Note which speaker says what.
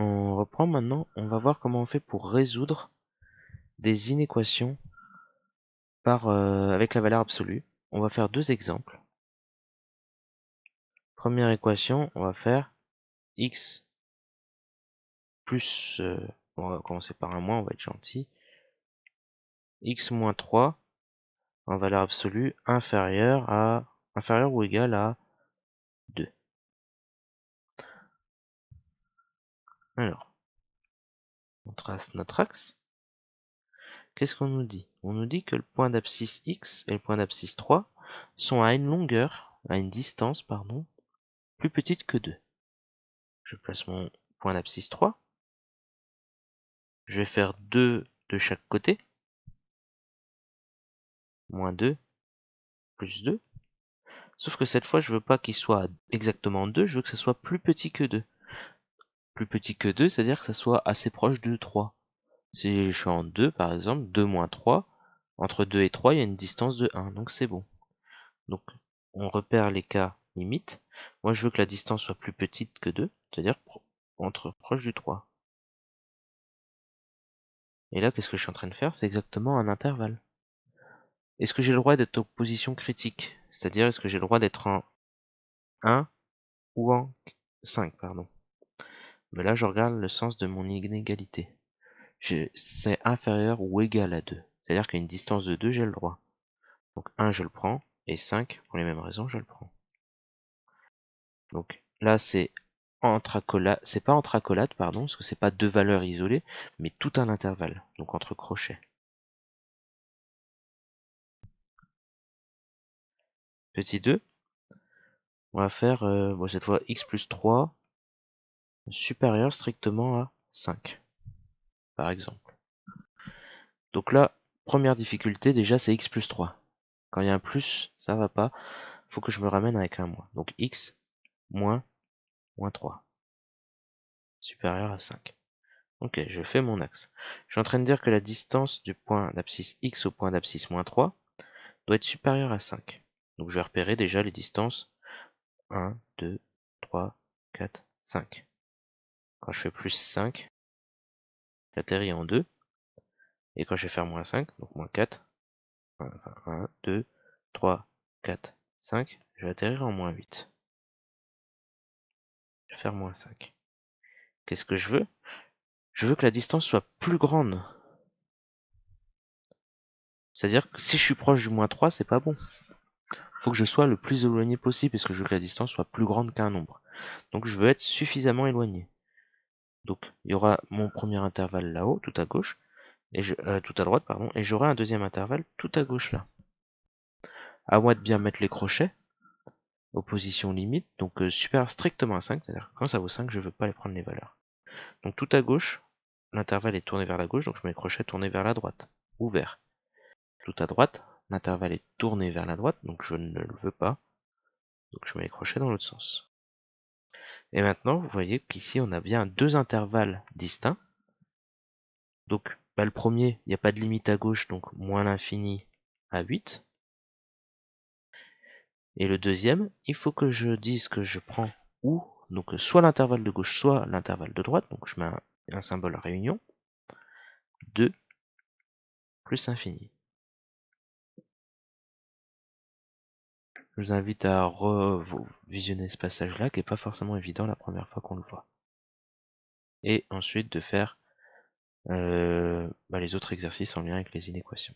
Speaker 1: On reprend maintenant, on va voir comment on fait pour résoudre des inéquations avec la valeur absolue. On va faire deux exemples. Première équation, on va faire x plus, on va commencer par un moins, on va être gentil, x moins 3 en valeur absolue inférieure ou égal à 2. Alors, on trace notre axe. Qu'est-ce qu'on nous dit? On nous dit que le point d'abscisse x et le point d'abscisse 3 sont à une distance, pardon, plus petite que 2. Je place mon point d'abscisse 3. Je vais faire 2 de chaque côté. Moins 2 plus 2. Sauf que cette fois, je veux pas qu'il soit exactement 2, je veux que ça soit plus petit que 2. Plus petit que 2, c'est-à-dire que ça soit assez proche de 3. Si je suis en 2, par exemple, 2 moins 3, entre 2 et 3, il y a une distance de 1, donc c'est bon. Donc, on repère les cas limites. Moi, je veux que la distance soit plus petite que 2, c'est-à-dire proche du 3. Et là, qu'est-ce que je suis en train de faire? C'est exactement un intervalle. Est-ce que j'ai le droit d'être en position critique? C'est-à-dire, est-ce que j'ai le droit d'être en 1 ou en 5, pardon. Mais là, je regarde le sens de mon inégalité. C'est inférieur ou égal à 2. C'est-à-dire qu'à une distance de 2, j'ai le droit. Donc 1, je le prends, et 5, pour les mêmes raisons, je le prends. Donc là, c'est pas entre accolades, pardon, parce que c'est pas deux valeurs isolées, mais tout un intervalle, donc entre crochets. Petit 2, on va faire cette fois x plus 3 supérieur strictement à 5, par exemple. Donc là, première difficulté, déjà, c'est x plus 3. Quand il y a un plus, ça va pas. Faut que je me ramène avec un moins. Donc x moins 3 supérieur à 5. Ok, je fais mon axe. Je suis en train de dire que la distance du point d'abscisse x au point d'abscisse moins 3 doit être supérieure à 5. Donc je vais repérer déjà les distances 1, 2, 3, 4, 5. Quand je fais plus 5, j'atterris en 2. Et quand je vais faire moins 5, donc moins 4, 1, 2, 3, 4, 5, je vais atterrir en moins 8. Je vais faire moins 5. Qu'est-ce que je veux? Je veux que la distance soit plus grande. C'est-à-dire que si je suis proche du moins 3, c'est pas bon. Faut que je sois le plus éloigné possible parce que je veux que la distance soit plus grande qu'un nombre. Donc je veux être suffisamment éloigné. Donc il y aura mon premier intervalle là-haut, tout à gauche, et tout à droite, pardon, et j'aurai un deuxième intervalle tout à gauche là. À moi de bien mettre les crochets aux positions limites, donc supérieur strictement à 5, c'est-à-dire quand ça vaut 5, je ne veux pas les prendre les valeurs. Donc tout à gauche, l'intervalle est tourné vers la gauche, donc je mets les crochets tournés vers la droite, ou vers. Tout à droite, l'intervalle est tourné vers la droite, donc je ne le veux pas, donc je mets les crochets dans l'autre sens. Et maintenant, vous voyez qu'ici, on a bien deux intervalles distincts. Donc, le premier, il n'y a pas de limite à gauche, donc moins l'infini à 8. Et le deuxième, il faut que je dise que je prends ou, donc soit l'intervalle de gauche, soit l'intervalle de droite. Donc je mets un symbole réunion. 2 plus infini. Je vous invite à revisionner ce passage-là, qui n'est pas forcément évident la première fois qu'on le voit. Et ensuite de faire les autres exercices en lien avec les inéquations.